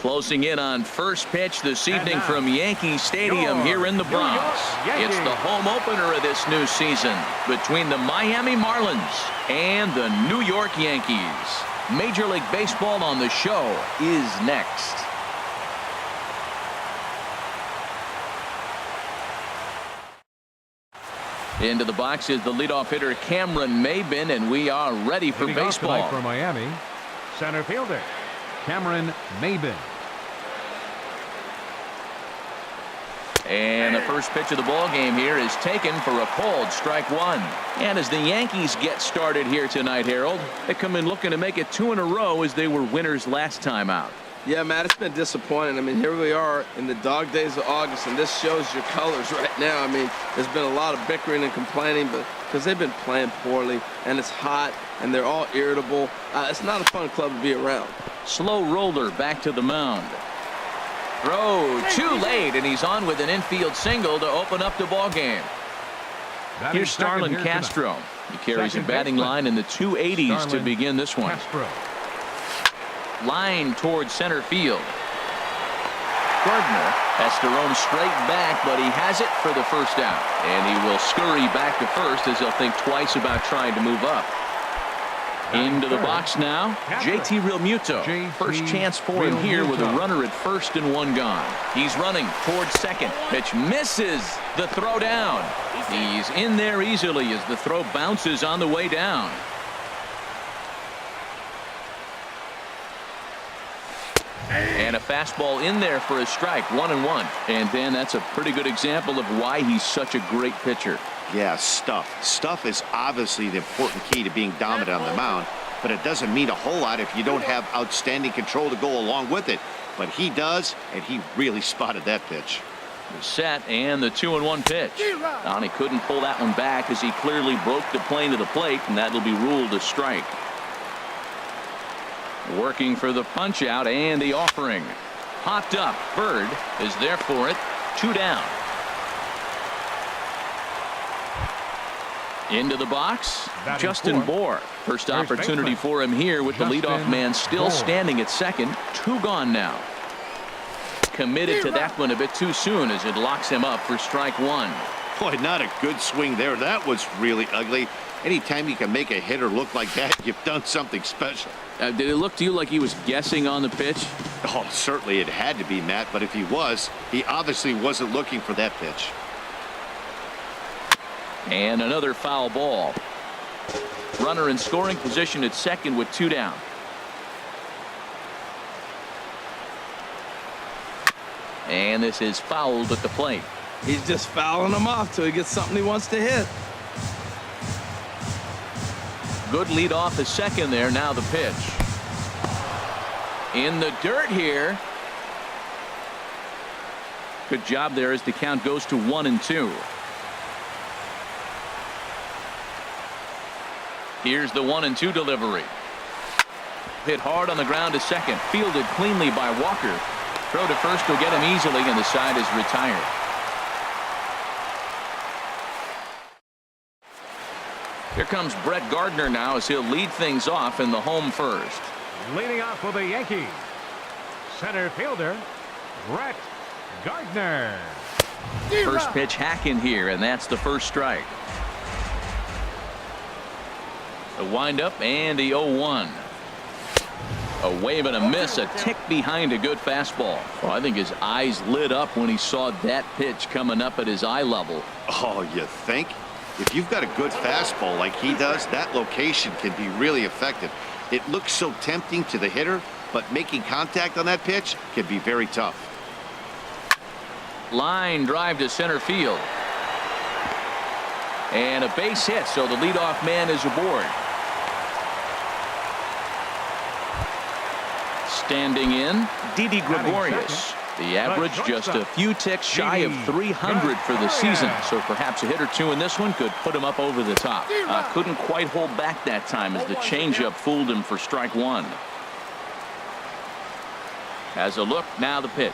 Closing in on first pitch this evening from Yankee Stadium here in the Bronx. It's the home opener of this new season between the Miami Marlins and the New York Yankees. Major League Baseball on the show is next. Into the box is the leadoff hitter Cameron Maybin, and we are ready for baseball. For Miami, center fielder Cameron Maybin. And the first pitch of the ball game here is taken for a called strike one. And as the Yankees get started here tonight, Harold, they come in looking to make it 2 in a row as they were winners last time out. Yeah, Matt, it's been disappointing. I mean, here we are in the dog days of August, and this shows your colors right now. I mean, there's been a lot of bickering and complaining, but because they've been playing poorly, and it's hot, and they're all irritable. It's not a fun club to be around. Slow roller back to the mound. Throw too late, and he's on with an infield single to open up the ball game. Here's Starlin Castro. He carries a batting line in the 280s to begin this one. Line towards center field. Gardner has to roam straight back, but he has it for the first out. And he will scurry back to first as he'll think twice about trying to move up. Into the box now, JT Realmuto. First chance for him here with a runner at first and one gone. He's running towards second. Pitch misses the throw down. He's in there easily as the throw bounces on the way down. And a fastball in there for a strike, 1-1. And then that's a pretty good example of why he's such a great pitcher. Yeah, stuff. Stuff is obviously the important key to being dominant on the mound, but it doesn't mean a whole lot if you don't have outstanding control to go along with it. But he does, and he really spotted that pitch. Set and the 2-1 pitch. And he couldn't pull that one back as he clearly broke the plane to the plate, and that'll be ruled a strike. Working for the punch out and the offering. Popped up. Bird is there for it. 2 down. Into the box, Justin Bour. First opportunity for him here with the leadoff man still standing at second. 2 gone now. Committed to that one a bit too soon as it locks him up for strike 1. Boy, not a good swing there. That was really ugly. Anytime you can make a hitter look like that, you've done something special. Did it look to you like he was guessing on the pitch? Oh, certainly it had to be, Matt, but if he was, he obviously wasn't looking for that pitch. And another foul ball. Runner in scoring position at second with 2 down. And this is fouled at the plate. He's just fouling him off till he gets something he wants to hit. Good lead off the second there. Now the pitch. In the dirt here. Good job there as the count goes to 1-2. Here's the 1-2 delivery. Hit hard on the ground to second. Fielded cleanly by Walker. Throw to first will get him easily, and the side is retired. Here comes Brett Gardner now as he'll lead things off in the home first. Leading off for the Yankees, center fielder Brett Gardner. First pitch hacking here, and that's the first strike. The windup and the 0-1. A wave and a miss, a tick behind a good fastball. Well, I think his eyes lit up when he saw that pitch coming up at his eye level. Oh, you think? If you've got a good fastball like he does, that location can be really effective. It looks so tempting to the hitter, but making contact on that pitch can be very tough. Line drive to center field. And a base hit, so the leadoff man is aboard. Standing in, Didi Gregorius. The average just a few ticks shy of 300 for the season, so perhaps a hit or two in this one could put him up over the top. Couldn't quite hold back that time as the changeup fooled him for strike 1. Has a look, now the pitch.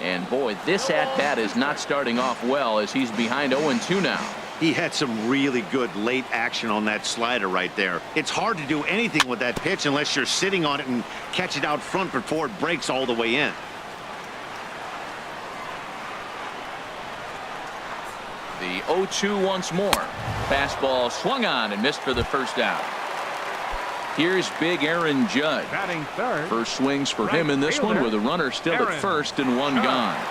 And boy, this at-bat is not starting off well as he's behind 0-2 now. He had some really good late action on that slider right there. It's hard to do anything with that pitch unless you're sitting on it and catch it out front before it breaks all the way in. The 0-2 once more. Fastball swung on and missed for the first out. Here's big Aaron Judge. Batting third. First swings for him in this one with a runner still at first and one gone.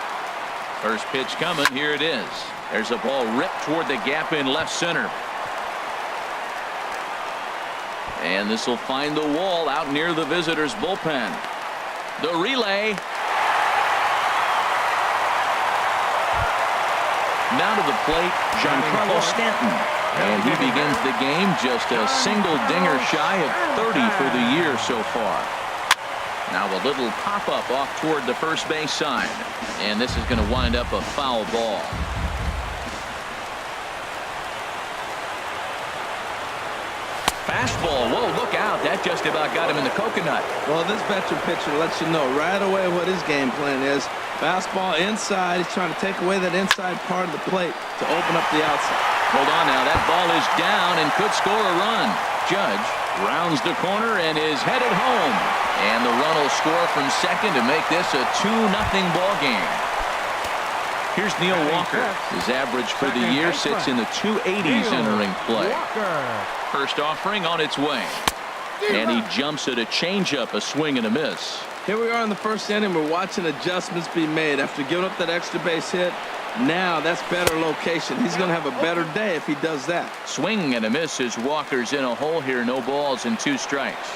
First pitch coming. Here it is. There's a ball ripped toward the gap in left center. And this will find the wall out near the visitors' bullpen. The relay. Now to the plate, Giancarlo Stanton. And he begins the game just a single dinger shy of 30 for the year so far. Now a little pop-up off toward the first base side. And this is going to wind up a foul ball. Fastball. Whoa, look out. That just about got him in the coconut. Well, this veteran pitcher lets you know right away what his game plan is. Fastball inside. He's trying to take away that inside part of the plate to open up the outside. Hold on now. That ball is down and could score a run. Judge rounds the corner and is headed home. And the run will score from second to make this a 2-0 ball game. Here's Neil Walker. His average for the year sits in the 280s entering play. First offering on its way. And he jumps at a changeup, a swing and a miss. Here we are in the first inning. We're watching adjustments be made after giving up that extra base hit. Now that's better location. He's going to have a better day if he does that. Swing and a miss as Walker's in a hole here. No balls and 2 strikes.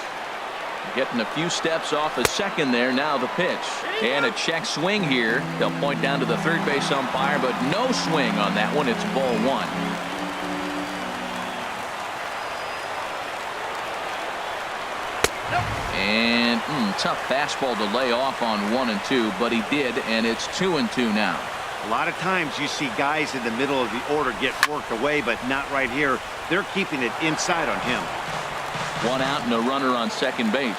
Getting a few steps off a second there. Now the pitch. And a check swing here. They'll point down to the third base umpire, but no swing on that one. It's ball 1. And tough fastball to lay off on 1 and 2, but he did, and it's 2 and 2 now. A lot of times you see guys in the middle of the order get worked away, but not right here. They're keeping it inside on him. 1 out and a runner on second base.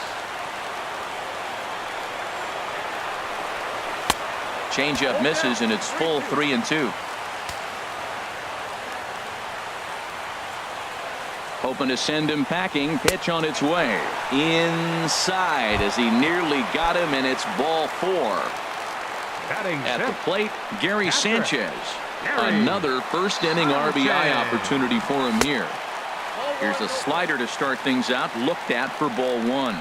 Changeup misses, and it's full 3 and 2. Hoping to send him packing. Pitch on its way. Inside as he nearly got him, and it's ball 4. At the plate, Gary Sanchez. Another first inning RBI opportunity for him here. Here's a slider to start things out. Looked at for ball 1.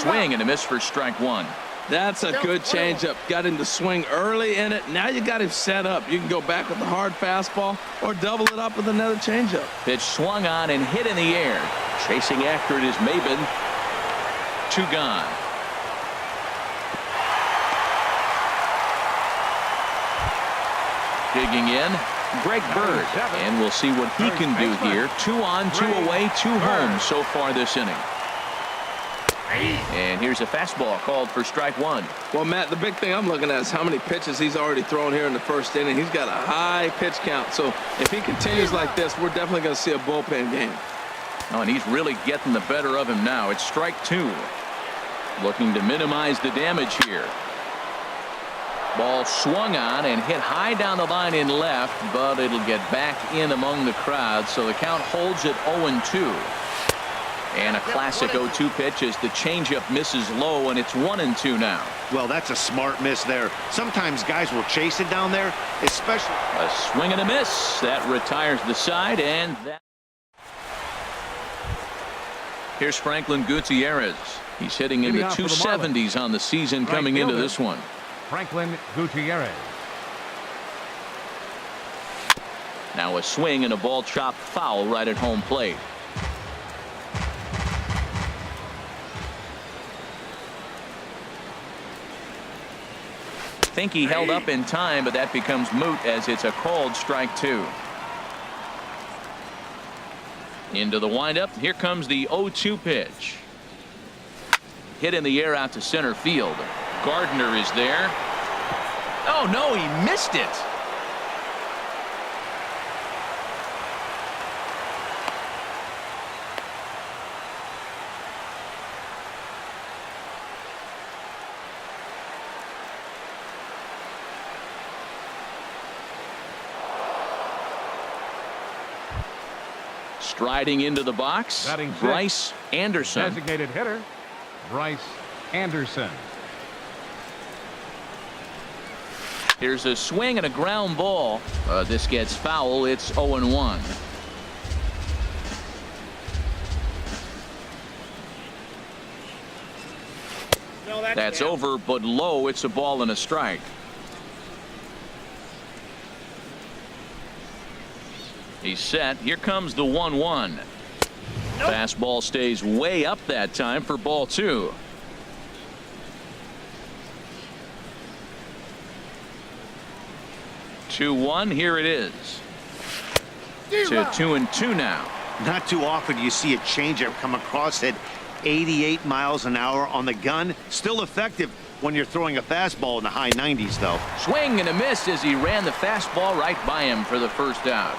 Swing and a miss for strike 1. That's a good changeup. Got him to swing early in it. Now you got him set up. You can go back with the hard fastball or double it up with another changeup. Pitch swung on and hit in the air. Chasing after it is Maben. 2 gone. Digging in, Greg Bird. And we'll see what he can do here. 2 on, 2 away, 2 home so far this inning. And here's a fastball called for strike 1. Well, Matt, the big thing I'm looking at is how many pitches he's already thrown here in the first inning. He's got a high pitch count. So if he continues like this, we're definitely going to see a bullpen game. Oh, and he's really getting the better of him now. It's strike 2. Looking to minimize the damage here. Ball swung on and hit high down the line in left, but it'll get back in among the crowd. So the count holds at 0-2. And a classic 0-2 pitch as the changeup misses low, and it's 1-2 now. Well, that's a smart miss there. Sometimes guys will chase it down there, especially. A swing and a miss. That retires the side, and that. Here's Franklin Gutierrez. He's hitting in the 270s on the season coming into this one. Franklin Gutierrez. Now a swing and a ball chopped foul right at home plate. Think he held up in time, but that becomes moot as it's a called strike 2. Into the windup. Here comes the 0-2 pitch. Hit in the air out to center field. Gardner is there. Oh no, he missed it. Striding into the box, Bryce Anderson. Designated hitter, Bryce Anderson. Here's a swing and a ground ball. This gets foul. It's 0-1. That's over, but low. It's a ball and a strike. He's set. Here comes the 1-1. Fastball stays way up that time for ball 2. Here it is. To 2-2 now. Not too often do you see a changeup come across at 88 miles an hour on the gun. Still effective when you're throwing a fastball in the high 90s, though. Swing and a miss as he ran the fastball right by him for the first out.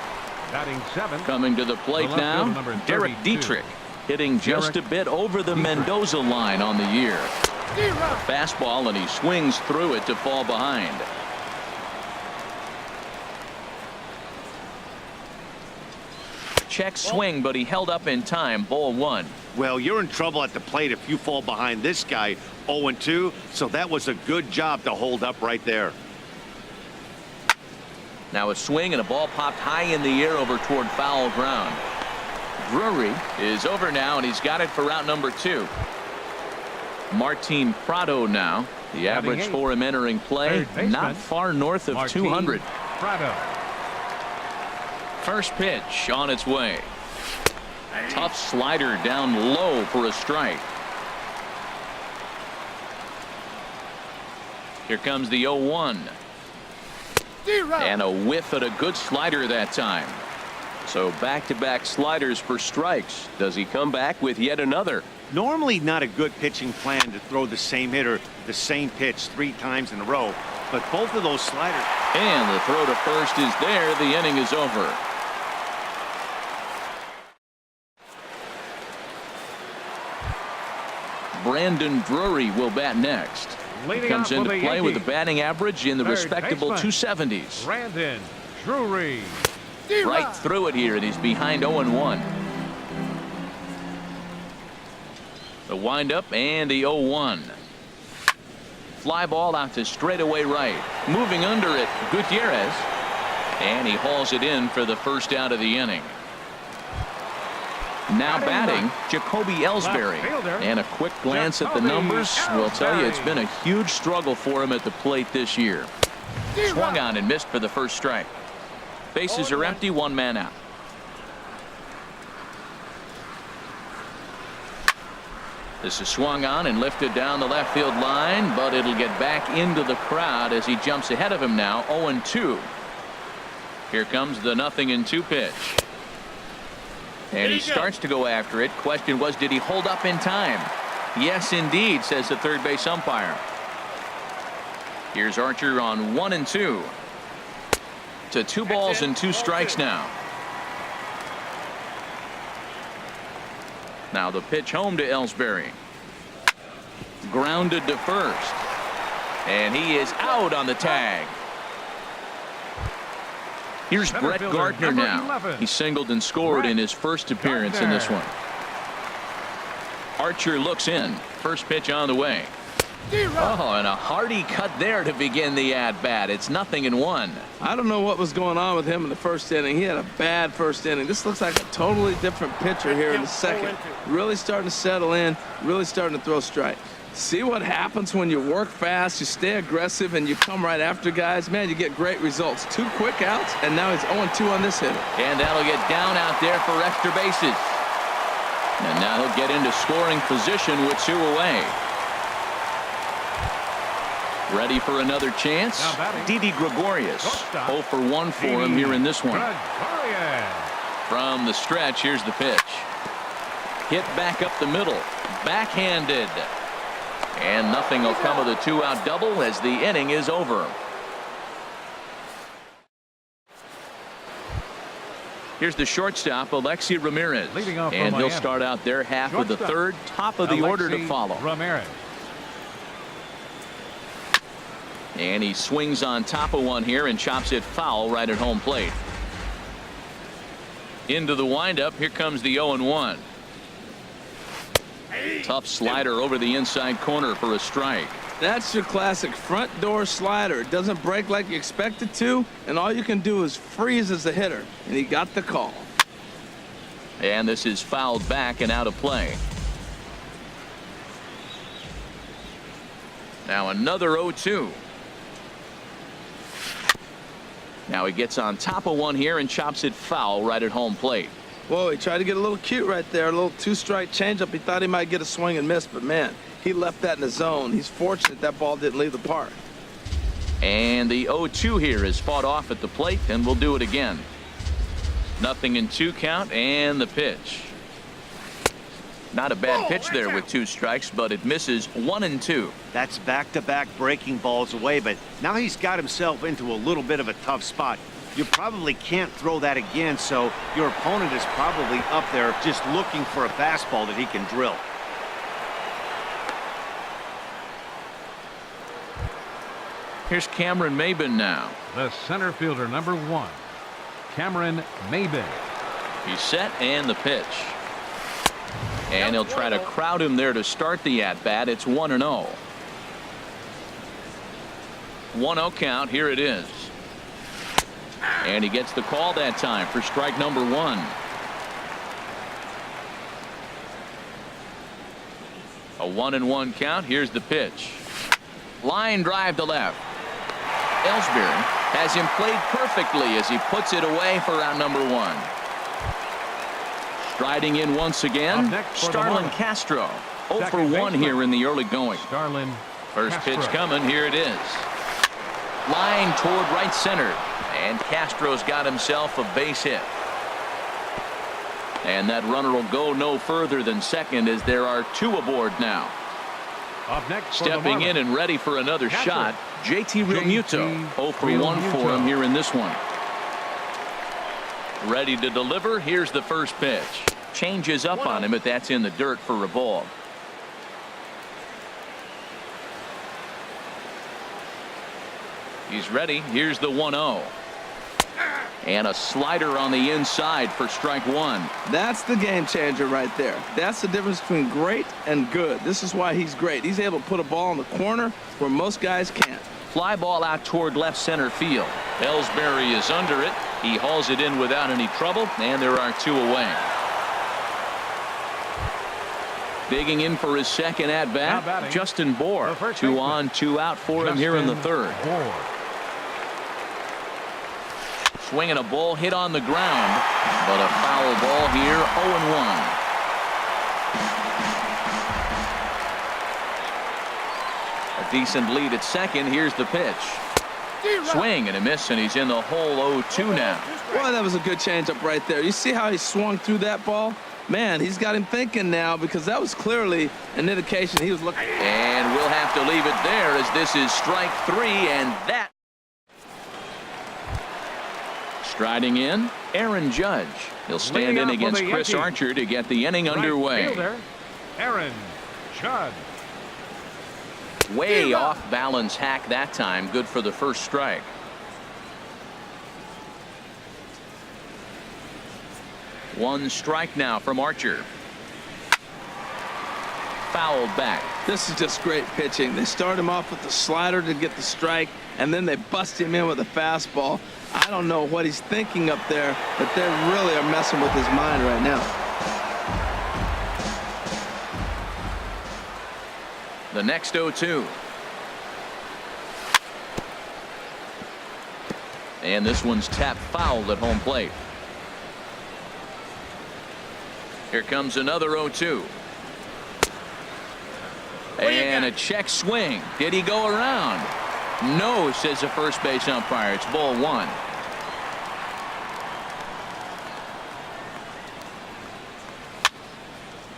Batting 7. Coming to the plate now, Derek Dietrich, hitting just a bit over the Mendoza line on the year. Fastball, and he swings through it to fall behind. Check swing, but he held up in time. Ball 1. Well, you're in trouble at the plate if you fall behind this guy 0-2, so that was a good job to hold up right there. Now a swing and a ball popped high in the air over toward foul ground. Drury is over now, and he's got it for route number 2. Martin Prado now. The average for him entering play not far north of 200. Prado. First pitch on its way. Tough slider down low for a strike. Here comes the 0-1. And a whiff at a good slider that time. So back-to-back sliders for strikes. Does he come back with yet another? Normally not a good pitching plan to throw the same hitter the same pitch 3 times in a row, but both of those sliders. And the throw to first is there. The inning is over. Brandon Drury will bat next. He comes into play with a batting average in the respectable 270s. Brandon Drury. Right through it here, and he's behind 0-1. The windup and the 0-1. Fly ball out to straightaway right. Moving under it, Gutierrez. And he hauls it in for the first out of the inning. Now batting, Jacoby Ellsbury. And a quick glance at the numbers will tell you it's been a huge struggle for him at the plate this year. Swung on and missed for the first strike. Bases are empty, 1 man out. This is swung on and lifted down the left field line, but it'll get back into the crowd as he jumps ahead of him now. 0-2. Here comes the 0-2 pitch. And he starts to go after it. Question was, did he hold up in time? Yes, indeed, says the third base umpire. Here's Archer on 1-2. To 2 balls and 2 strikes now. Now the pitch home to Ellsbury. Grounded to first. And he is out on the tag. Here's Brett Gardner now. He singled and scored in his first appearance in this one. Archer looks in. First pitch on the way. Oh, and a hearty cut there to begin the at-bat. It's 0-1. I don't know what was going on with him in the first inning. He had a bad first inning. This looks like a totally different pitcher here in the second. Really starting to settle in, really starting to throw strikes. See what happens when you work fast, you stay aggressive, and you come right after guys. Man, you get great results. 2 quick outs, and now he's 0-2 on this hitter. And that'll get down out there for extra bases. And now he'll get into scoring position with 2 away. Ready for another chance? Didi Gregorius. 0 for 1 for him here in this one. From the stretch, here's the pitch. Hit back up the middle. Backhanded. And nothing will come of the 2-out double as the inning is over. Here's the shortstop, Alexi Ramirez. And he'll start out their half of the third, top of the order to follow. Ramirez. And he swings on top of one here and chops it foul right at home plate. Into the windup. Here comes the 0-1. Tough slider over the inside corner for a strike. That's your classic front door slider. It doesn't break like you expect it to, and all you can do is freeze as a hitter, and he got the call. And this is fouled back and out of play. Now another 0-2. Now he gets on top of one here and chops it foul right at home plate. Whoa, he tried to get a little cute right there, a little two-strike changeup. He thought he might get a swing and miss, but man, he left that in the zone. He's fortunate that ball didn't leave the park. And the 0-2 here is fought off at the plate, and we'll do it again. 0-2 count, and the pitch. Not a bad pitch there with 2 strikes, but it misses 1-2. That's back-to-back breaking balls away, but now he's got himself into a little bit of a tough spot. You probably can't throw that again, so your opponent is probably up there just looking for a fastball that he can drill. Here's Cameron Maybin now. The center fielder, number 1, Cameron Maybin. He's set, and the pitch. And he'll try to crowd him there to start the at-bat. It's 1-0. 1-0 count. Here it is. And he gets the call that time for strike number 1. A 1-1 count. Here's the pitch. Line drive to left. Ellsbury has him played perfectly as he puts it away for round number 1. Striding in once again, Starlin Castro. 0 for 1 here in the early going. Starlin First Castro. pitch coming. Here it is. Line toward right center. And Castro's got himself a base hit. And that runner will go no further than second as there are 2 aboard now. Up next, Stepping in and ready for another shot, JT Realmuto. 0 for 1 for him here in this one. Ready to deliver. Here's the first pitch. Changes up on him, but that's in the dirt for a ball. He's ready. Here's the 1-0. And a slider on the inside for strike 1. That's the game changer right there. That's the difference between great and good. This is why he's great. He's able to put a ball in the corner where most guys can't. Fly ball out toward left center field. Ellsbury is under it. He hauls it in without any trouble, and there are 2 away. Digging in for his second at-bat, Justin Bour. 2 on, 2 out for him here in the third. Swinging a ball hit on the ground, but a foul ball here, 0-1. A decent lead at second. Here's the pitch. Swing and a miss, and he's in the hole. 0-2 now. Boy, that was a good changeup right there. You see how he swung through that ball? Man, he's got him thinking now, because that was clearly an indication he was looking. And we'll have to leave it there as this is strike 3, and that. Striding in, Aaron Judge. He'll stand in against Chris Archer to get the inning underway. Fielder, Aaron Judge. Way off balance hack that time. Good for the first strike. One strike now from Archer. Fouled back. This is just great pitching. They start him off with the slider to get the strike, and then they bust him in with a fastball. I don't know what he's thinking up there, but they really are messing with his mind right now. The next 0-2. And this one's tapped foul at home plate. Here comes another 0-2. And a check swing. Did he go around? No, says the first base umpire. It's ball 1.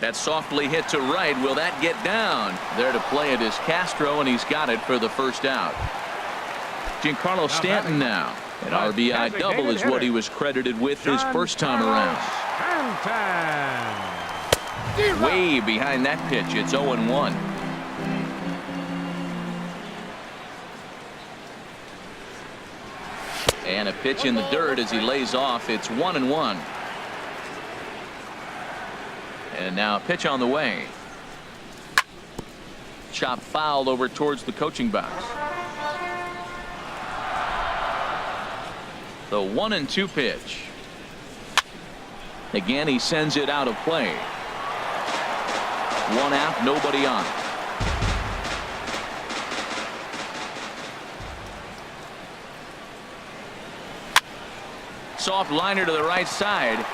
That softly hit to right. Will that get down? There to play it is Castro, and he's got it for the first out. Giancarlo Stanton now. An RBI double is what he was credited with his first time around. Way behind that pitch. It's 0-1. And a pitch in the dirt as he lays off. It's 1-1. And now a pitch on the way. Chop foul over towards the coaching box. The 1-2 pitch. Again, he sends it out of play. One out, nobody on. Soft liner to the right side.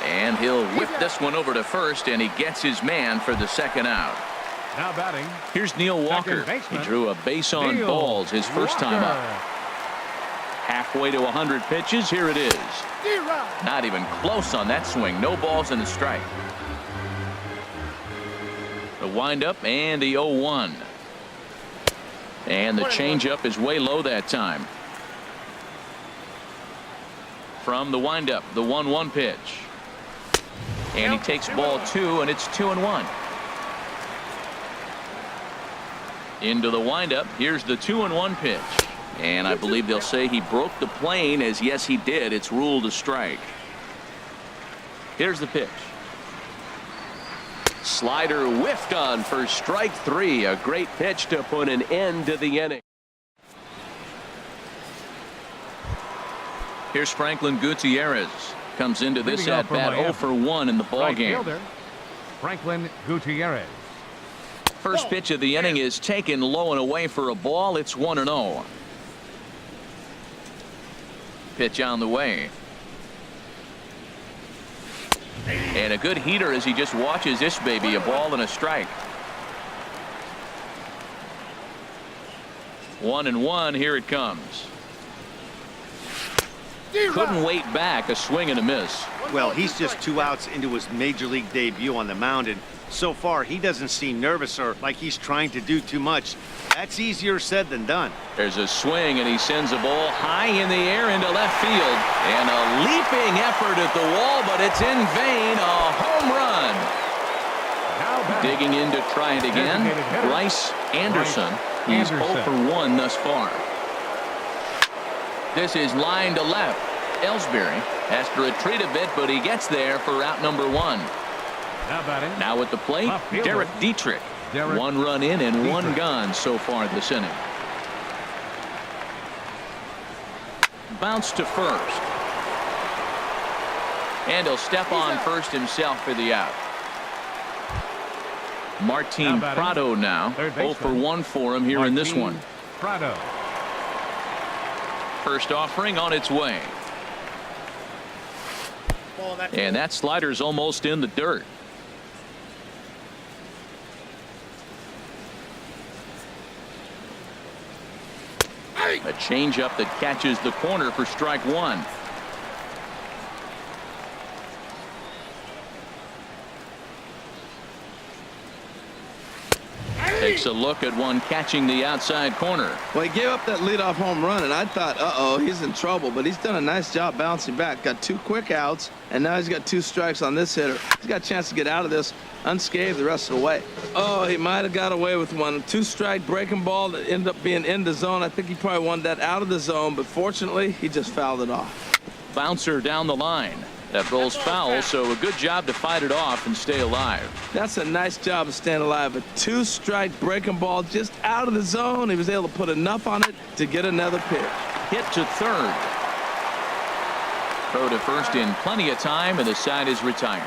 And he'll whip this one over to first, and he gets his man for the second out. Now batting. Here's Neil Walker. He drew a base on balls his first time up. Halfway to 100 pitches. Here it is. Not even close on that swing. No balls and a strike. The windup and the 0-1. And the changeup is way low that time. From the windup, the 1-1 pitch. And he takes ball 2, and it's 2-1. Into the windup. Here's the 2-1 pitch. And I believe they'll say he broke the plane, as yes, he did. It's ruled a strike. Here's the pitch. Slider whiffed on for strike 3. A great pitch to put an end to the inning. Here's Franklin Gutierrez. Comes into this at bat 0 for 1 in the ball game. Franklin Gutierrez. First pitch of the inning is taken low and away for a ball. It's 1-0. Pitch on the way. And a good heater as he just watches this baby. A ball and a strike. 1-1. Here it comes. Couldn't wait back. A swing and a miss. Well, he's just 2 outs into his major league debut on the mound, and so far he doesn't seem nervous or like he's trying to do too much. That's easier said than done. There's a swing, and he sends a ball high in the air into left field. And a leaping effort at the wall, but it's in vain. A home run. Digging in to try it again. Bryce Anderson. He's 0 for 1 thus far. This is line to left. Ellsbury has to retreat a bit, but he gets there for out number 1. Now at the plate, Derek Dietrich. 1 run in and 1 gone so far this inning. Bounce to first. And he'll step on first himself for the out. Martin Prado now. 0 for 1 for him here in this one. Prado. First offering on its way. And that slider's almost in the dirt. A changeup that catches the corner for strike 1. Takes a look at one catching the outside corner. Well, he gave up that leadoff home run, and I thought, uh-oh, he's in trouble. But he's done a nice job bouncing back. Got 2 quick outs, and now he's got 2 strikes on this hitter. He's got a chance to get out of this unscathed the rest of the way. Oh, he might have got away with one. 2-strike breaking ball that ended up being in the zone. I think he probably wanted that out of the zone, but fortunately, he just fouled it off. Bouncer down the line. That rolls foul, so a good job to fight it off and stay alive. That's a nice job of staying alive. A 2-strike breaking ball just out of the zone. He was able to put enough on it to get another pitch. Hit to third. Throw to first in plenty of time, and the side is retired.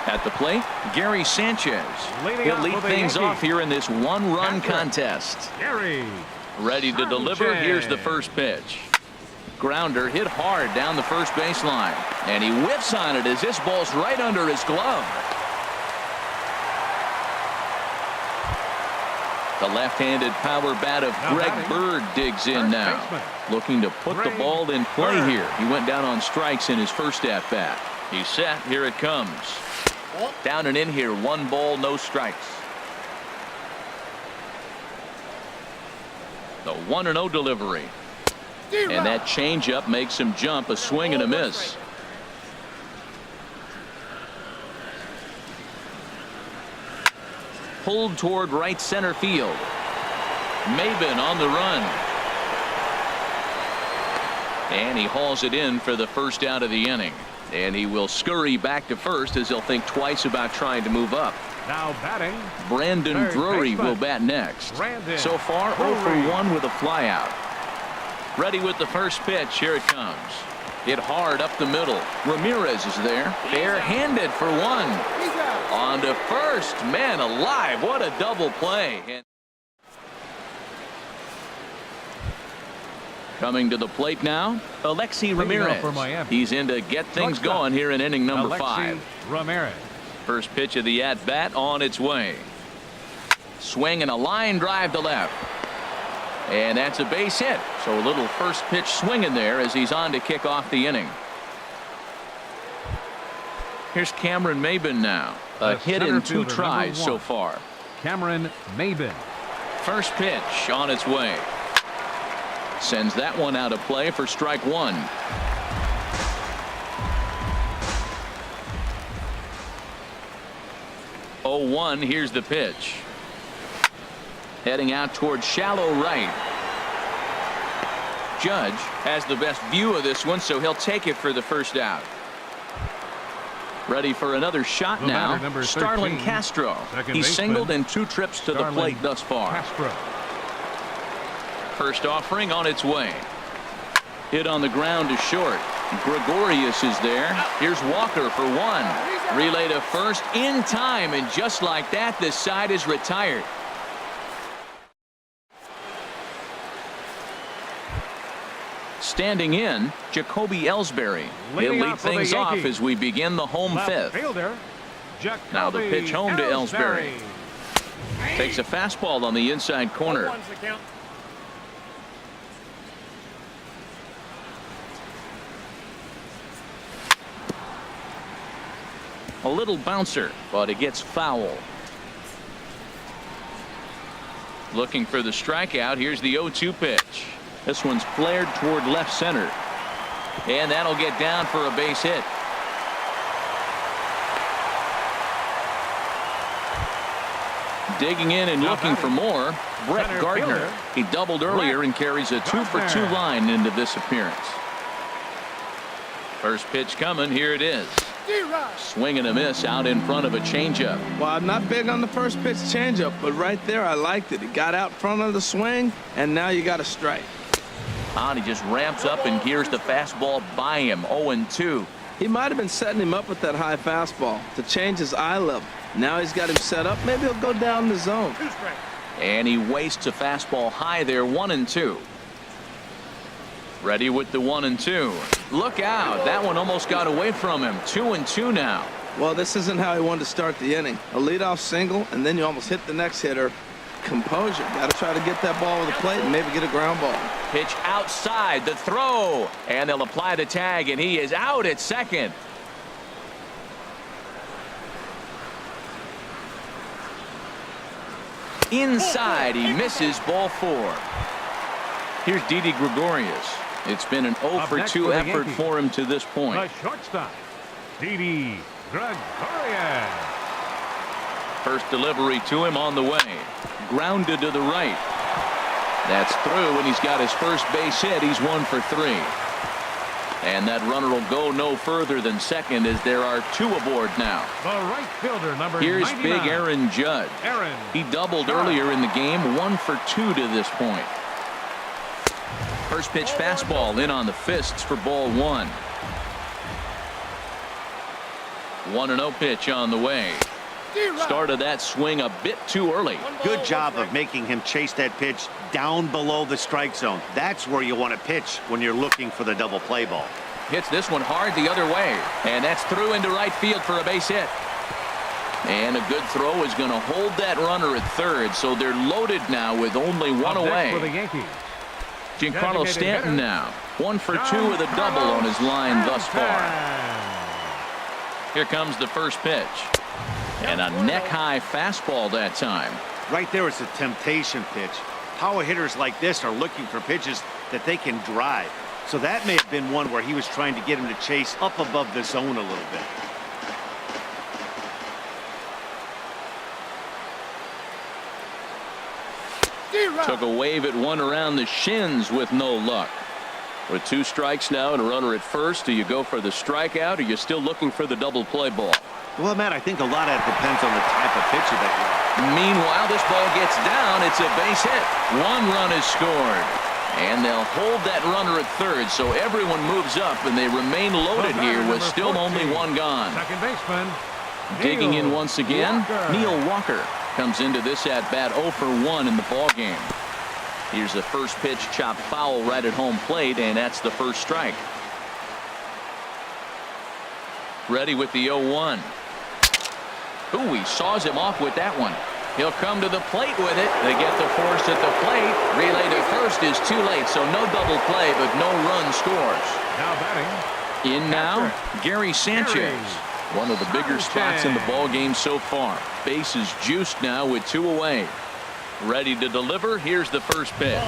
At the plate, Gary Sanchez. He'll lead things off here in this 1-run contest. Gary. Ready to deliver. Here's the first pitch. Grounder hit hard down the first baseline. And he whiffs on it as this ball's right under his glove. The left-handed power bat of Greg Bird digs in now. Looking to put the ball in play here. He went down on strikes in his first at-bat. He's set. Here it comes. Down and in here. 1 ball, no strikes. The 1-0 delivery. And that changeup makes him jump. A swing and a miss. Pulled toward right center field. Maben on the run. And he hauls it in for the first out of the inning. And he will scurry back to first as he'll think twice about trying to move up. Now batting, Brandon third Drury baseman, will bat next. Brandon So far, 0 for Drury. 1 with a flyout. Ready with the first pitch. Here it comes. Hit hard up the middle. Ramirez is there. Bare-handed for one. On to first. Man alive, what a double play. And coming to the plate now, Alexi Ramirez. for Miami. He's in to get things Shortstop, going here in inning number Alexi 5. Ramirez. First pitch of the at-bat on its way. Swing and a line drive to left. And that's a base hit. So a little first pitch swing in there as he's on to kick off the inning. Here's Cameron Maybin now. A The hit center in 2 fielder, tries number so 1. far. Cameron Maybin. First pitch on its way. Sends that one out of play for strike 1. Oh, 1. Here's the pitch. Heading out towards shallow right. Judge has the best view of this one, so he'll take it for the first out. Ready for another shot The now. batter, number Starlin 13, Castro. second He's baseman, singled in 2 trips to the Starlin plate thus far. Castro. First offering on its way. Hit on the ground to short. Gregorius is there. Here's Walker for 1. Relay to first in time, and just like that, this side is retired. Standing in, Jacoby Ellsbury. He'll Leading lead off for the things off Yankees. as we begin the home Left 5th. fielder, Now the Jacoby pitch home to Ellsbury. Takes a fastball on the inside corner. A little bouncer, but it gets foul. Looking for the strikeout. Here's the 0-2 pitch. This one's flared toward left center. And that'll get down for a base hit. Digging in and looking for more, Brett Center Gardner. fielder, He doubled earlier and carries a 2-for-2 Gardner. line into this appearance. First pitch coming. Here it is. Swing and a miss out in front of a changeup. Well, I'm not big on the first pitch changeup, but right there I liked it. He got out front of the swing, and now you got a strike. He just ramps up and gears the fastball by him. 0-2. He might have been setting him up with that high fastball to change his eye level. Now he's got him set up. Maybe he'll go down the zone. And he wastes a fastball high there. 1-2. Ready with the 1-2. Look out. That one almost got away from him. 2-2 now. Well, this isn't how he wanted to start the inning. A leadoff single, and then you almost hit the next hitter. Composure. Got to try to get that ball with the plate and maybe get a ground ball. Pitch outside. The throw. And they'll apply the tag, and he is out at second. Inside. He misses ball 4. Here's Didi Gregorius. It's been an 0-for-2 effort for him to this point. The shortstop, Didi Gregorius. First delivery to him on the way. Grounded to the right. That's through, and he's got his first base hit. He's 1 for 3. And that runner will go no further than second as there are 2 aboard now. The right fielder, number Here's 99. big Aaron Judge. Aaron He doubled Judge. earlier in the game. 1 for 2 to this point. First pitch fastball in on the fists for ball 1. 1-0 pitch on the way. Started that swing a bit too early. Good job of making him chase that pitch down below the strike zone. That's where you want to pitch when you're looking for the double play ball. Hits this one hard the other way. And that's through into right field for a base hit. And a good throw is going to hold that runner at third. So they're loaded now with only 1 Up next away. for the Yankees. Giancarlo Designated Stanton hitter, now. 1 for 2 with a double on his line thus far. Here comes the first pitch. And a neck-high fastball that time. Right there, it's a temptation pitch. Power hitters like this are looking for pitches that they can drive. So that may have been one where he was trying to get him to chase up above the zone a little bit. Took a wave at one around the shins with no luck. With 2 strikes now and a runner at first, do you go for the strikeout, or are you still looking for the double play ball? Well, Matt, I think a lot of that depends on the type of pitcher that you're. Meanwhile, this ball gets down. It's a base hit. 1 run is scored. And they'll hold that runner at third, so everyone moves up, and they remain loaded here with still only 1 gone. Second baseman. Digging in once again, Neil Walker comes into this at-bat 0 for 1 in the ballgame. Here's the first pitch, chopped foul right at home plate, and that's the first strike. Ready with the 0-1. Ooh, he saws him off with that one. He'll come to the plate with it. They get the force at the plate. Relay to first is too late, so no double play, but no run scores. Now batting. In now, Gary Sanchez. One of the bigger spots in the ball game so far. Base is juiced now with 2 away. Ready to deliver. Here's the first pitch.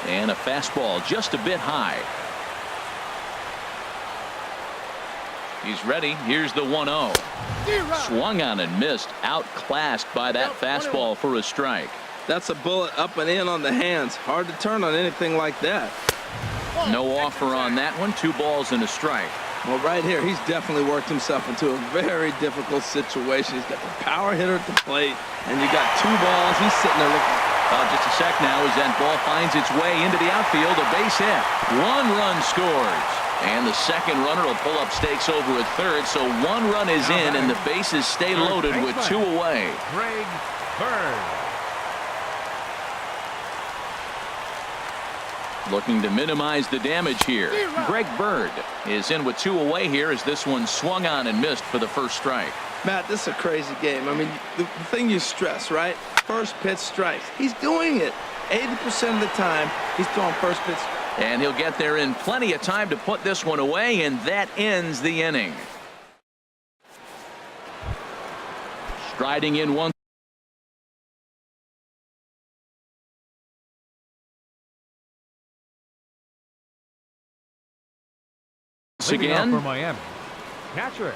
And a fastball just a bit high. He's ready. Here's the 1-0. Swung on and missed. Outclassed by that fastball for a strike. That's a bullet up and in on the hands. Hard to turn on anything like that. No offer on that one. 2 balls and a strike. Well, right here, he's definitely worked himself into a very difficult situation. He's got the power hitter at the plate, and you got 2 balls. He's sitting there looking. Just a sec now as that ball finds its way into the outfield. A base hit. 1 run scores. And the second runner will pull up stakes over at third, so 1 run is in, and the bases stay loaded with 2 away. Greg Bird. Looking to minimize the damage here. Greg Bird is in with 2 away here as this one swung on and missed for the first strike. Matt, this is a crazy game. I mean, the thing you stress, right? First pitch strikes. He's doing it. 80% of the time, he's throwing first pitch. And he'll get there in plenty of time to put this one away, and that ends the inning. Striding in once again. For Miami. Catcher,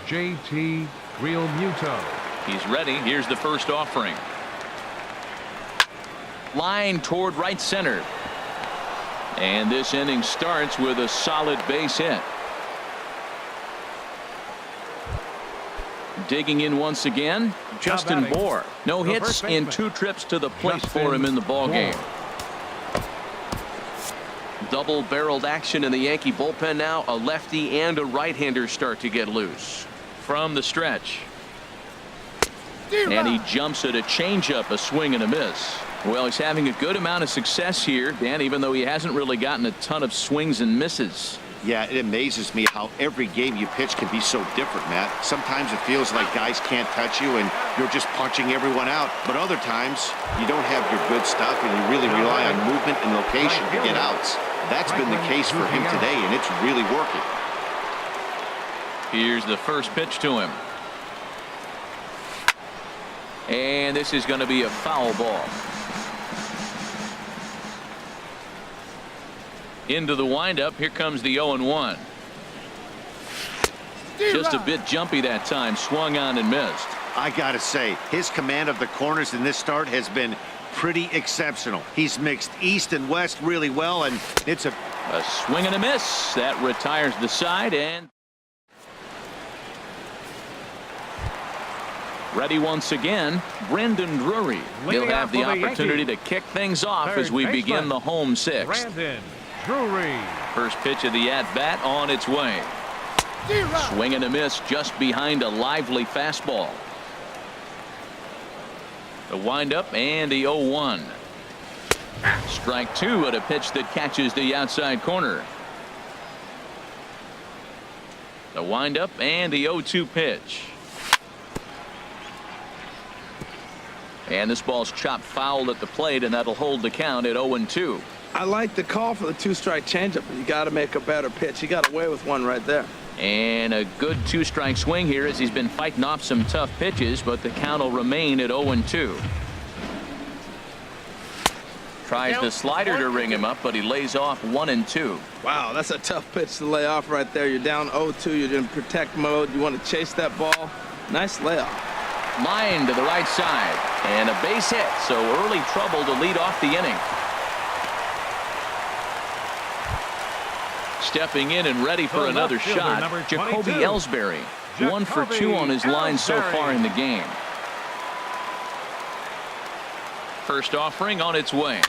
JT Realmuto. He's ready. Here's the first offering. Line toward right center. And this inning starts with a solid base hit. Digging in once again, Justin Bour. No hits in 2 trips to the plate for him in the ballgame. Double-barreled action in the Yankee bullpen now. A lefty and a right-hander start to get loose. From the stretch. And he jumps at a changeup, a swing and a miss. Well, he's having a good amount of success here, Dan, even though he hasn't really gotten a ton of swings and misses. Yeah, it amazes me how every game you pitch can be so different, Matt. Sometimes it feels like guys can't touch you and you're just punching everyone out. But other times, you don't have your good stuff and you really rely on movement and location to get outs. That's been the case for him today, and it's really working. Here's the first pitch to him. And this is going to be a foul ball. Into the windup. Here comes the 0-1. Just a bit jumpy that time. Swung on and missed. I got to say, his command of the corners in this start has been pretty exceptional. He's mixed east and west really well, and it's a swing and a miss. That retires the side, and ready once again, Brandon Drury. He'll have the opportunity to kick things off as we begin the home 6th. Brandon Drury. First pitch of the at-bat on its way. Swing and a miss just behind a lively fastball. The windup and the 0-1. Strike 2 at a pitch that catches the outside corner. The windup and the 0-2 pitch. And this ball's chopped foul at the plate, and that'll hold the count at 0-2. I like the call for the 2-strike changeup, but you got to make a better pitch. He got away with one right there. And a good 2-strike swing here as he's been fighting off some tough pitches, but the count will remain at 0-2. Tries the slider to ring him up, but he lays off 1-2. Wow, that's a tough pitch to lay off right there. You're down 0-2. You're in protect mode. You want to chase that ball. Nice layoff. Line to the right side. And a base hit, so early trouble to lead off the inning. Stepping in and ready for another left fielder, shot, number Jacoby 22. Ellsbury. 1 for 2 on his line so far in the game. First offering on its way.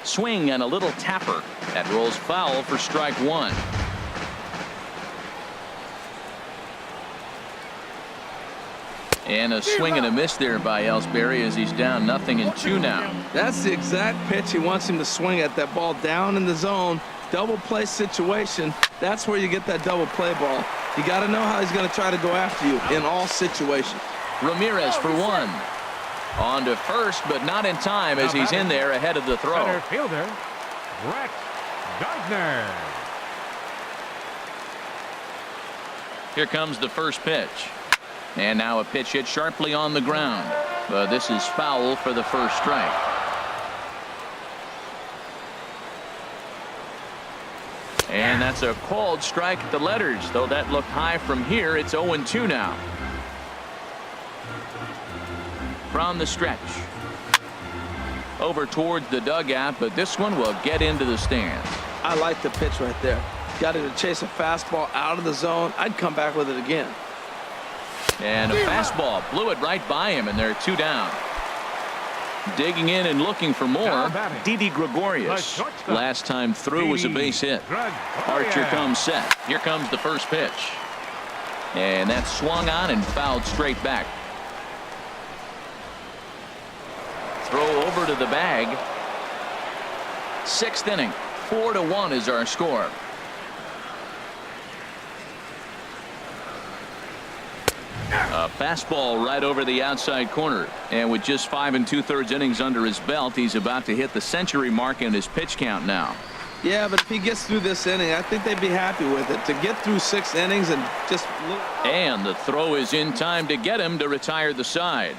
Swing and a little tapper. That rolls foul for strike 1. And a swing and a miss there by Ellsbury as he's down 0-2 now. That's the exact pitch he wants him to swing at. That ball down in the zone. Double play situation. That's where you get that double play ball. You got to know how he's going to try to go after you in all situations. Ramirez for 1. On to first, but not in time as he's in there ahead of the throw. Center fielder, Brett Gardner. Here comes the first pitch. And now a pitch hit sharply on the ground. But this is foul for the first strike. And that's a called strike at the letters, though that looked high from here. It's 0-2 now. From the stretch. Over towards the dugout, but this one will get into the stands. I like the pitch right there. Got him to chase a fastball out of the zone. I'd come back with it again. And a fastball blew it right by him, and they're 2 down. Digging in and looking for more, Didi Gregorius. Last time through was a base hit. Archer comes set. Here comes the first pitch. And that's swung on and fouled straight back. Throw over to the bag. 6th inning. 4-1 is our score. A fastball right over the outside corner. And with just 5 2/3 innings under his belt, he's about to hit the century mark in his pitch count now. Yeah, but if he gets through this inning, I think they'd be happy with it. To get through 6 innings and just look. And the throw is in time to get him to retire the side.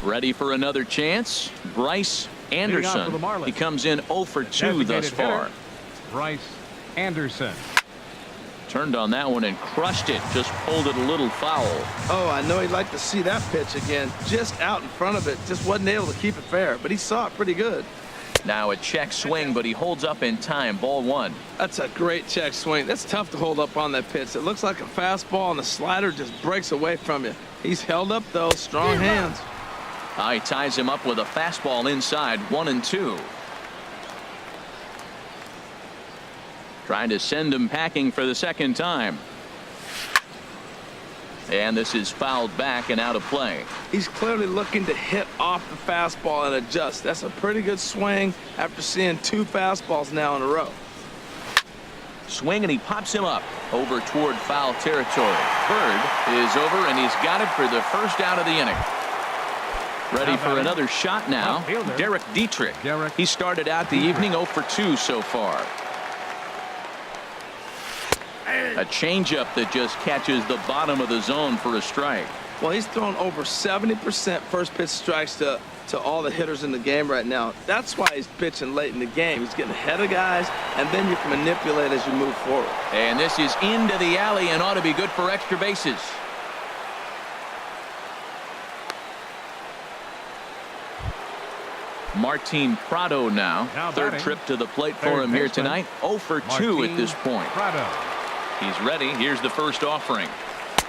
Ready for another chance? Bryce Anderson. He comes in 0 for 2 thus far. Bryce Anderson. Turned on that one and crushed it. Just pulled it a little foul. Oh, I know he'd like to see that pitch again. Just out in front of it. Just wasn't able to keep it fair, but he saw it pretty good. Now a check swing, but he holds up in time. Ball 1. That's a great check swing. That's tough to hold up on that pitch. It looks like a fastball, and the slider just breaks away from you. He's held up, though. Strong hands. He ties him up with a fastball inside. 1-2. Trying to send him packing for the second time. And this is fouled back and out of play. He's clearly looking to hit off the fastball and adjust. That's a pretty good swing after seeing 2 fastballs now in a row. Swing, and he pops him up over toward foul territory. Bird is over, and he's got it for the first out of the inning. Ready for another shot now. Derek Dietrich. He started out the evening 0 for 2 so far. A changeup that just catches the bottom of the zone for a strike. Well, he's thrown over 70% first pitch strikes to all the hitters in the game right now. That's why he's pitching late in the game. He's getting ahead of guys, and then you can manipulate as you move forward. And this is into the alley and ought to be good for extra bases. Martin Prado now. Third trip to the plate for him here tonight. 0 for 2 at this point. He's ready. Here's the first offering.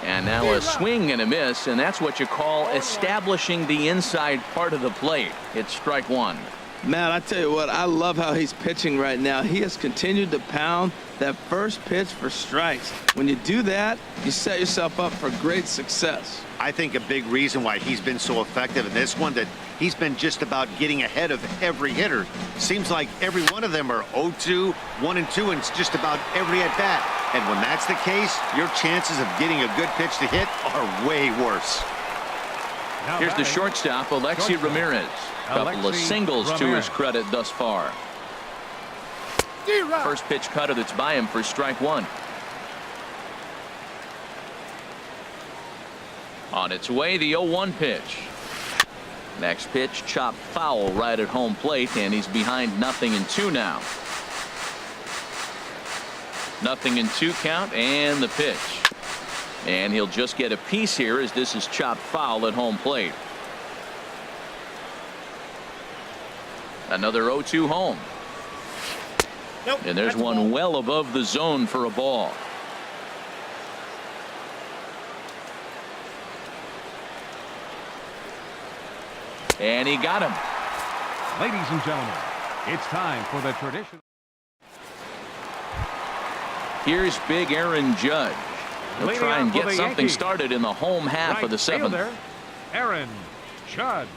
And now a swing and a miss, and that's what you call establishing the inside part of the plate. It's strike 1. Matt, I tell you what, I love how he's pitching right now. He has continued to pound that first pitch for strikes. When you do that, you set yourself up for great success. I think a big reason why he's been so effective in this one, that he's been just about getting ahead of every hitter. Seems like every one of them are 0-2, 1-2, and it's just about every at bat. And when that's the case, your chances of getting a good pitch to hit are way worse. Here's the shortstop, Alexi Ramirez. Couple of singles to his credit thus far. First pitch cutter that's by him for strike 1. On its way, the 0-1 pitch. Next pitch, chopped foul right at home plate, and he's behind 0-2 now. 0-2 count, and the pitch. And he'll just get a piece here as this is chopped foul at home plate. Another 0-2 home. Nope, And there's one well above the zone for a ball. And he got him. Ladies and gentlemen, it's time for the traditional. Here's big Aaron Judge. He'll Leading try and off for get the something Yankees. started in the home half Right of the seventh. fielder, Aaron Judge.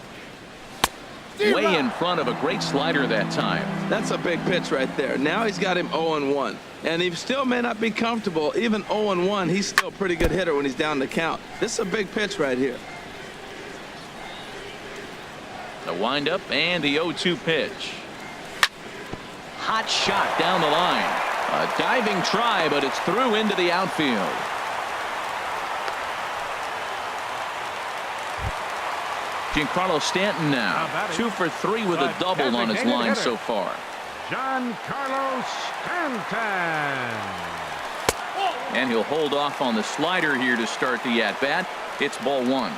Way in front of a great slider that time. That's a big pitch right there. Now he's got him 0-1. And he still may not be comfortable. Even 0-1, he's still a pretty good hitter when he's down the count. This is a big pitch right here. The windup and the 0-2 pitch. Hot shot down the line. A diving try, but it's through into the outfield. Giancarlo Stanton now 2 for 3 with a double on his line so far. Giancarlo Stanton. And he'll hold off on the slider here to start the at-bat. It's ball 1.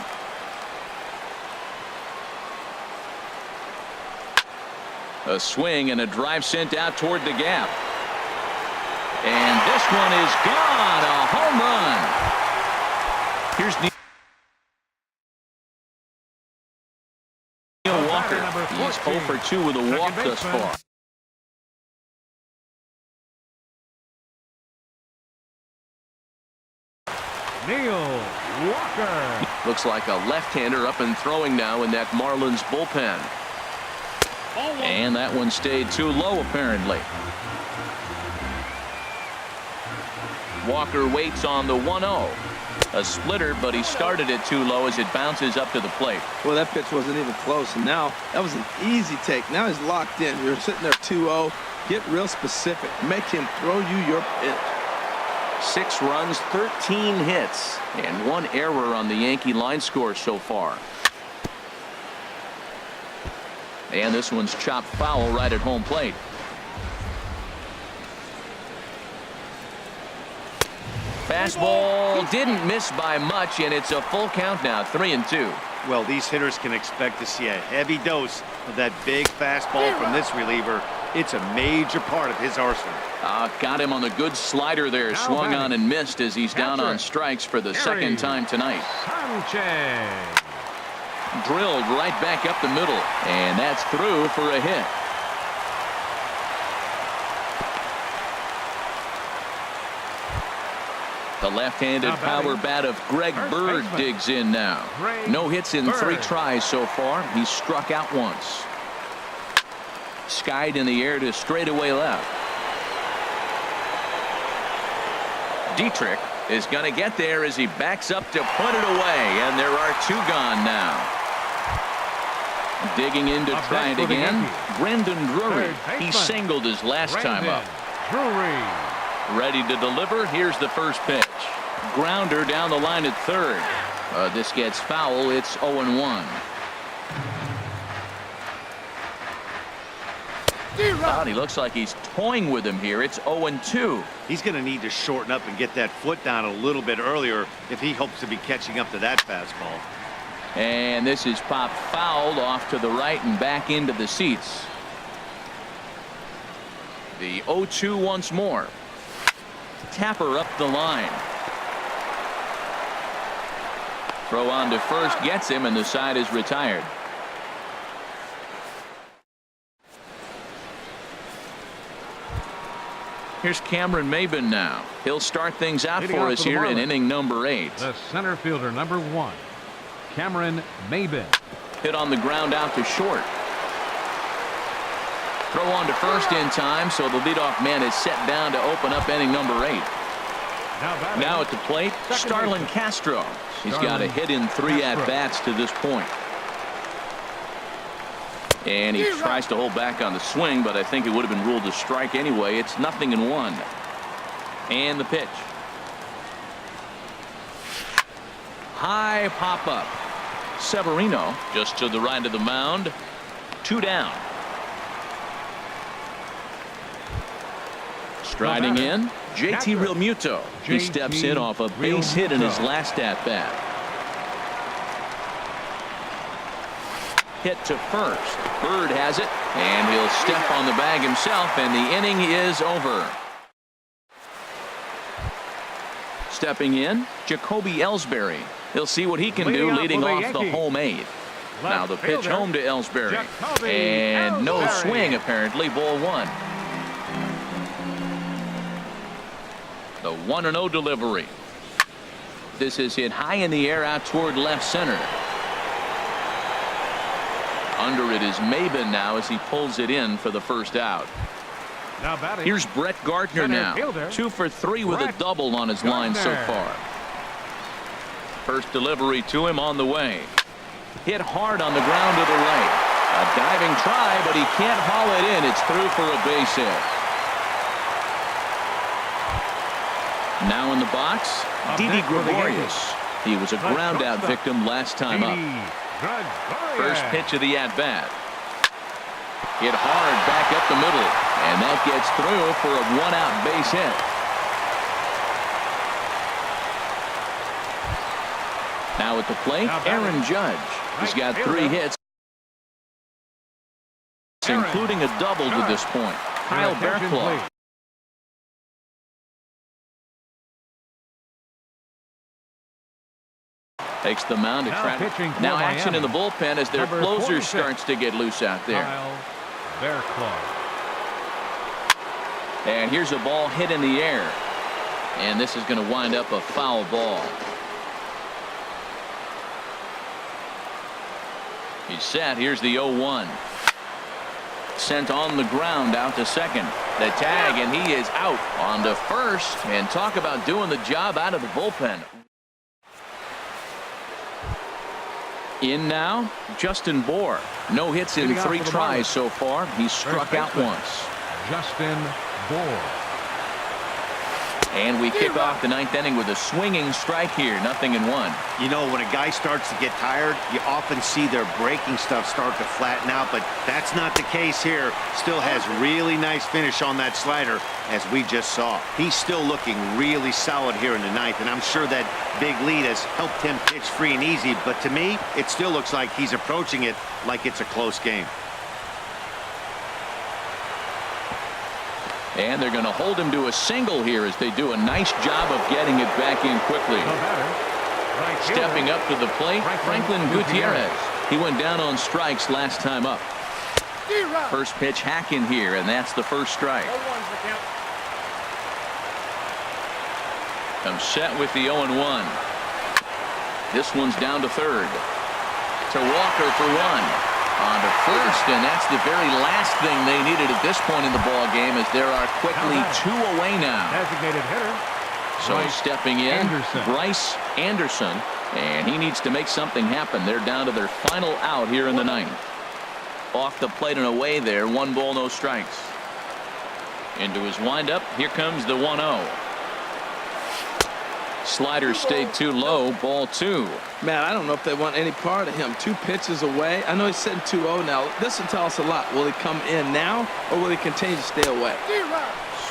A swing and a drive sent out toward the gap. And this one is gone. A home run. Here's Neil Walker. He's 0 for 2 with a walk thus far. Neil Walker. Looks like a left-hander up and throwing now in that Marlins bullpen. And that one stayed too low apparently. Walker waits on the 1-0. A splitter, but he started it too low as it bounces up to the plate. Well, that pitch wasn't even close. And now that was an easy take. Now he's locked in. You're sitting there 2-0. Get real specific. Make him throw you your pitch. 6 runs, 13 hits, and 1 error on the Yankee line score so far. And this one's chopped foul right at home plate. Fastball didn't miss by much, and it's a full count now, 3-2. Well, these hitters can expect to see a heavy dose of that big fastball from this reliever. It's a major part of his arsenal. Got him on the good slider there. Now Swung batting. on and missed as he's down on strikes for the second time tonight. Sanchez. Drilled right back up the middle, and that's through for a hit. The left-handed Now batting. power bat of Greg First Bird baseman. digs in now. Greg No hits in 3 Bird. tries so far. He's struck out once. Skied in the air to straightaway left. Dietrich is going to get there as he backs up to put it away, and there are 2 gone now. Digging in to Up try next it for the again. Yankees. Brendan Drury. Third He baseman. singled his last time up. Drury. Ready to deliver. Here's the first pitch. Grounder down the line at third. This gets foul. It's 0-1. He looks like he's toying with him here. It's 0-2. He's going to need to shorten up and get that foot down a little bit earlier if he hopes to be catching up to that fastball. And this is popped fouled off to the right and back into the seats. The 0-2 once more. Tapper up the line. Throw on to first gets him, and the side is retired. Here's Cameron Maybin now. He'll start things out Leading for off us for the here in Marlins. inning number 8. The center fielder, number 1, Cameron Maybin. Hit on the ground out to short. Throw on to first in time, so the leadoff man is set down to open up inning number 8. Now at the plate, Starlin Castro. He's got a hit in 3 at-bats to this point. And he tries to hold back on the swing, but I think it would have been ruled a strike anyway. It's 0-1. And the pitch. High pop up. Severino just to the right of the mound. 2 down. Striding in, JT Realmuto. He steps in off a base hit in his last at-bat. hit to first. Bird has it, and he'll step on the bag himself, and the inning is over. Stepping in, Jacoby Ellsbury. He'll see what he can do leading off the home eighth. Now the pitch home to Ellsbury. And no swing, apparently. Ball one. The 1-0 delivery. This is hit high in the air out toward left center. Under it is Maben now as he pulls it in for the first out. Now batting. Here's Brett Gardner now. 2 for 3 with a double on his line so far. First delivery to him on the way. Hit hard on the ground to the right. A diving try, but he can't haul it in. It's through for a base hit. Now in the box, Didi Gregorius. He was a ground out victim last time up. First pitch of the at-bat. Hit hard back up the middle, and that gets through for a 1-out base hit. Now at the plate, Aaron Judge. He's got 3 hits, including a double to this point. Kyle Barraclough. Takes the mound to try. Now action in the bullpen as their closer starts to get loose out there. And here's a ball hit in the air. And this is going to wind up a foul ball. He's set. Here's the 0-1. Sent on the ground out to second. The tag, and he is out on to first. And talk about doing the job out of the bullpen. In now, Justin Bour. No hits in 3 tries so far. He's struck out once. Justin Bour. And we kick off the 9th inning with a swinging strike here. 0-1. You know, when a guy starts to get tired, you often see their breaking stuff start to flatten out, but that's not the case here. Still has really nice finish on that slider, as we just saw. He's still looking really solid here in the 9th, and I'm sure that big lead has helped him pitch free and easy, but to me, it still looks like he's approaching it like it's a close game. And they're going to hold him to a single here as they do a nice job of getting it back in quickly. Stepping up to the plate, Franklin Gutierrez. He went down on strikes last time up. First pitch hack in here, and that's the first strike. Comes set with the 0-1. This one's down to third. To Walker for 1. On to first, and that's the very last thing they needed at this point in the ball game, as there are quickly 2 away now. Designated hitter. So stepping in, Bryce Anderson, and he needs to make something happen. They're down to their final out here in the 9th. Off the plate and away there, 1 ball, no strikes. Into his windup, here comes the 1-0. Slider stayed too low, ball 2. Man, I don't know if they want any part of him. 2 pitches away. I know he's sitting 2-0 now. This will tell us a lot. Will he come in now, or will he continue to stay away?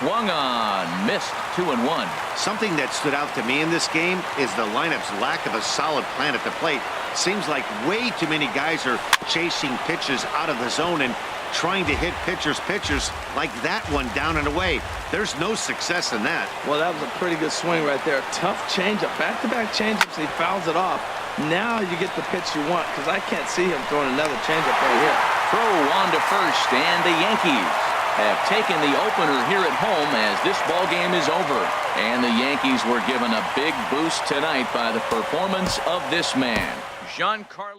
Swung on, missed. 2-1. Something that stood out to me in this game is the lineup's lack of a solid plan at the plate. Seems like way too many guys are chasing pitches out of the zone and trying to hit pitchers like that one down and away. There's no success in that. Well, that was a pretty good swing right there. Tough changeup. Back-to-back changeups. He fouls it off. Now you get the pitch you want, because I can't see him throwing another changeup right here. Throw on to first, and the Yankees have taken the opener here at home as this ball game is over. And the Yankees were given a big boost tonight by the performance of this man, Giancarlo.